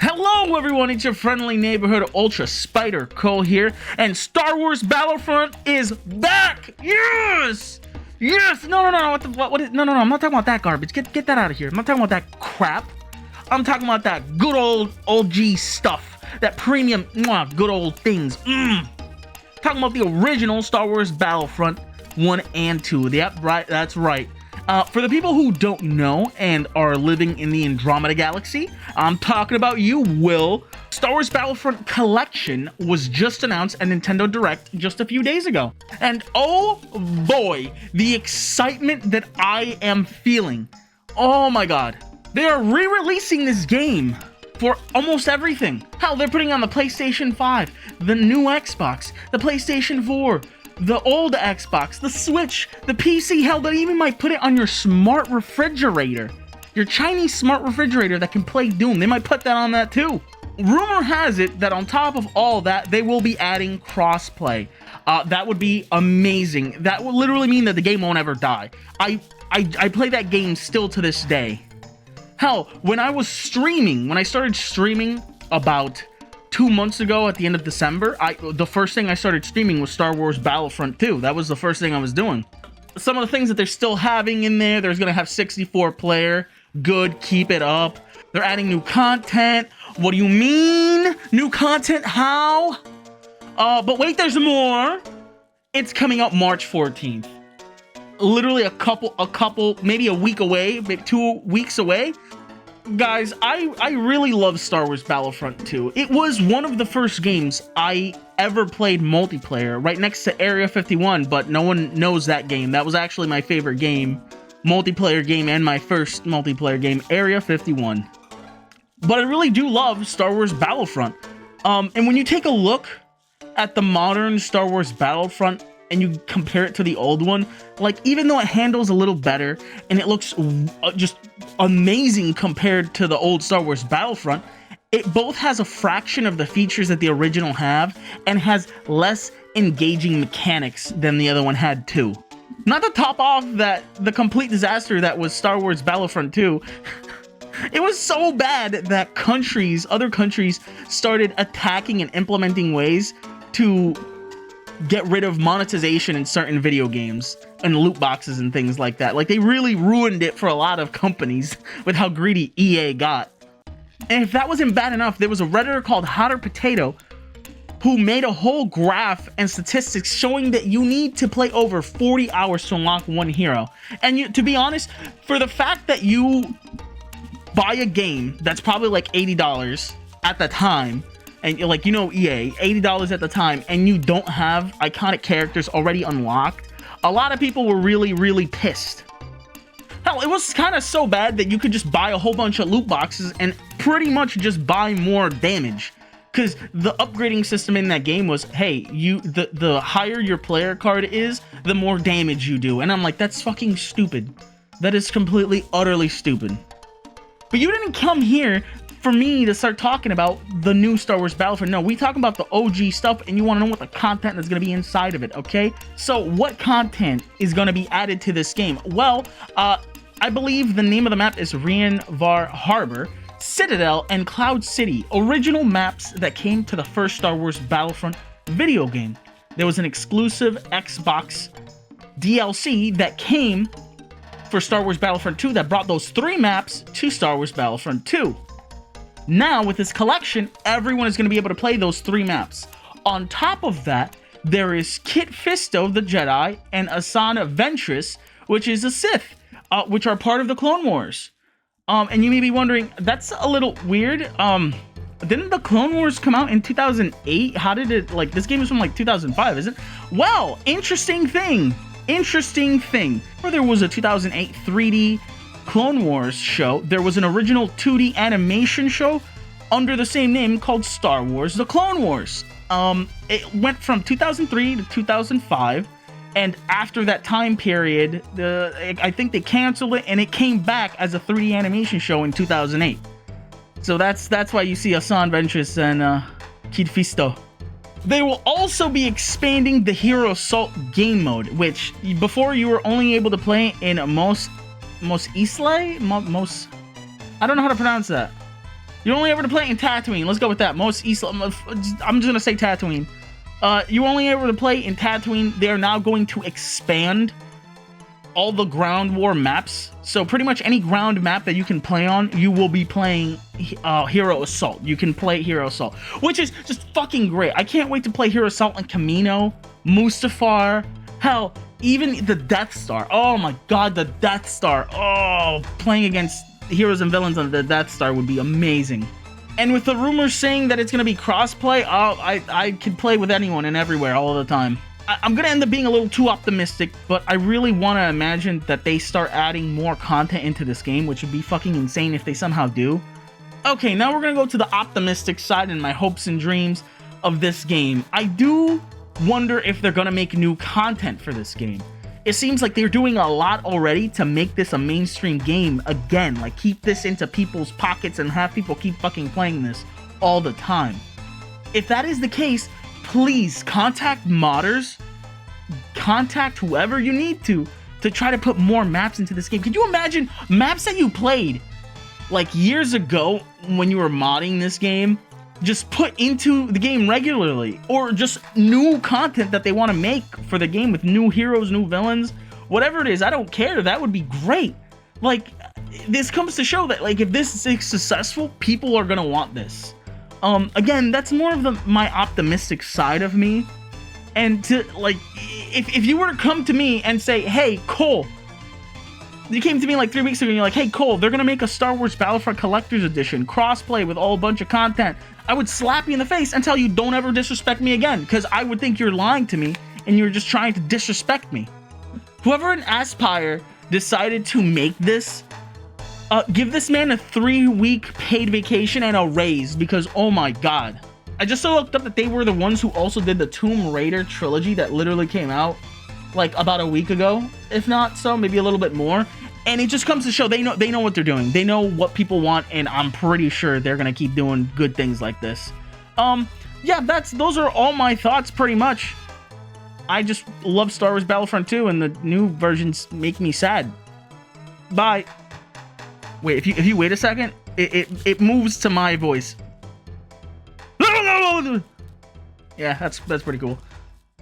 Hello everyone, it's your friendly neighborhood Ultra Spider Cole here, and Star Wars Battlefront is back! Yes! Yes! No, I'm not talking about that garbage. Get that out of here. I'm not talking about that crap. I'm talking about that good old OG stuff. That premium, good old things. Talking about the original Star Wars Battlefront 1 and 2. Yep, right, that's right. For the people who don't know and are living in the Andromeda Galaxy, I'm talking about you, Will. Star Wars Battlefront Collection was just announced at Nintendo Direct just a few days ago. And oh boy, the excitement that I am feeling. Oh my god. They are re-releasing this game for almost everything. Hell, they're putting on the PlayStation 5, the new Xbox, the PlayStation 4, the old Xbox, the Switch, the PC. Hell, they even might put it on your smart refrigerator. Your Chinese smart refrigerator that can play Doom. They might put that on that too. Rumor has it that on top of all that, they will be adding crossplay. That would be amazing. That would literally mean that the game won't ever die. I play that game still to this day. Hell, when I started streaming about 2 months ago at the end of December, the first thing I started streaming was Star Wars Battlefront 2. That was the first thing I was doing. Some of the things that they're still having in there, there's gonna have 64 player. Good, keep it up. They're adding new content. What do you mean? New content? How? But wait, there's more. It's coming out March 14th. Literally a couple, maybe a week away, maybe 2 weeks away. Guys, I really love Star Wars Battlefront 2. It was one of the first games I ever played multiplayer, right next to Area 51, but no one knows that game. That was actually my favorite game, multiplayer game, and my first multiplayer game, Area 51. But I really do love Star Wars Battlefront. And when you take a look at the modern Star Wars Battlefront and you compare it to the old one, like, even though it handles a little better and it looks just amazing compared to the old Star Wars Battlefront, it both has a fraction of the features that the original have and has less engaging mechanics than the other one had too. Not to top off that the complete disaster that was Star Wars Battlefront 2, it was so bad that other countries started attacking and implementing ways to get rid of monetization in certain video games and loot boxes and things like that. Like, they really ruined it for a lot of companies with how greedy EA got. And if that wasn't bad enough, there was a Redditor called Hotter Potato who made a whole graph and statistics showing that you need to play over 40 hours to unlock one hero. And to be honest, for the fact that you buy a game that's probably like $80 at the time, and like, you know, EA, $80 at the time, and you don't have iconic characters already unlocked, a lot of people were really, really pissed. Hell, it was kind of so bad that you could just buy a whole bunch of loot boxes and pretty much just buy more damage. Because the upgrading system in that game was, hey, the higher your player card is, the more damage you do. And I'm like, that's fucking stupid. That is completely, utterly stupid. But you didn't come here for me to start talking about the new Star Wars Battlefront. No, we talking about the OG stuff, and you want to know what the content that's going to be inside of it, okay? So what content is going to be added to this game? Well, I believe the name of the map is Rienvar Harbor, Citadel, and Cloud City, original maps that came to the first Star Wars Battlefront video game. There was an exclusive Xbox DLC that came for Star Wars Battlefront 2 that brought those 3 maps to Star Wars Battlefront 2. Now, with this collection, everyone is going to be able to play those 3 maps. On top of that, there is Kit Fisto, the Jedi, and Asan Ventress, which is a Sith, which are part of the Clone Wars. And you may be wondering, that's a little weird. Didn't the Clone Wars come out in 2008? How did it, like, this game is from like 2005, isn't it? Well, interesting thing. Where there was a 2008 3D Clone Wars show, there was an original 2D animation show under the same name called Star Wars: The Clone Wars. It went from 2003 to 2005, and after that time period, I think they canceled it, and it came back as a 3D animation show in 2008. So that's why you see Asan Ventress and Kit Fisto. They will also be expanding the Hero Assault game mode, which before you were only able to play in Mos Eisley? I don't know how to pronounce that. You're only able to play in Tatooine. Let's go with that. Most East... I'm just gonna say Tatooine. You're only able to play in Tatooine. They are now going to expand all the ground war maps. So pretty much any ground map that you can play on, you will be playing Hero Assault. You can play Hero Assault, which is just fucking great. I can't wait to play Hero Assault on Kamino, Mustafar, hell, even the Death Star. Oh my god, the Death Star. Oh, playing against heroes and villains on the Death Star would be amazing. And with the rumors saying that it's going to be crossplay, I can play with anyone and everywhere all the time. I'm going to end up being a little too optimistic, but I really want to imagine that they start adding more content into this game, which would be fucking insane if they somehow do. Okay, now we're going to go to the optimistic side and my hopes and dreams of this game. I do wonder if they're going to make new content for this game. It seems like they're doing a lot already to make this a mainstream game again. Like, keep this into people's pockets and have people keep fucking playing this all the time. If that is the case, please contact modders, contact whoever you need to try to put more maps into this game. Could you imagine maps that you played like years ago when you were modding this game, just put into the game regularly, or just new content that they want to make for the game with new heroes, new villains, whatever it is. I don't care. That would be great. Like, this comes to show that, like, if this is successful, people are gonna want this. Again, that's more of my optimistic side of me. And to, like, if you were to come to me and say, hey, Cole, you came to me like 3 weeks ago and you're like, hey, Cole, they're gonna make a Star Wars Battlefront Collector's Edition, crossplay with all a bunch of content, I would slap you in the face and tell you, don't ever disrespect me again, because I would think you're lying to me and you're just trying to disrespect me. Whoever in Aspyr decided to make this, give this man a 3-week paid vacation and a raise, because oh my god. I just so looked up that they were the ones who also did the Tomb Raider trilogy that literally came out like about a week ago, if not so, maybe a little bit more. And it just comes to show they know what they're doing. They know what people want, and I'm pretty sure they're gonna keep doing good things like this. Yeah, those are all my thoughts pretty much. I just love Star Wars Battlefront 2, and the new versions make me sad. Bye. Wait, if you wait a second, it moves to my voice. Yeah, that's pretty cool.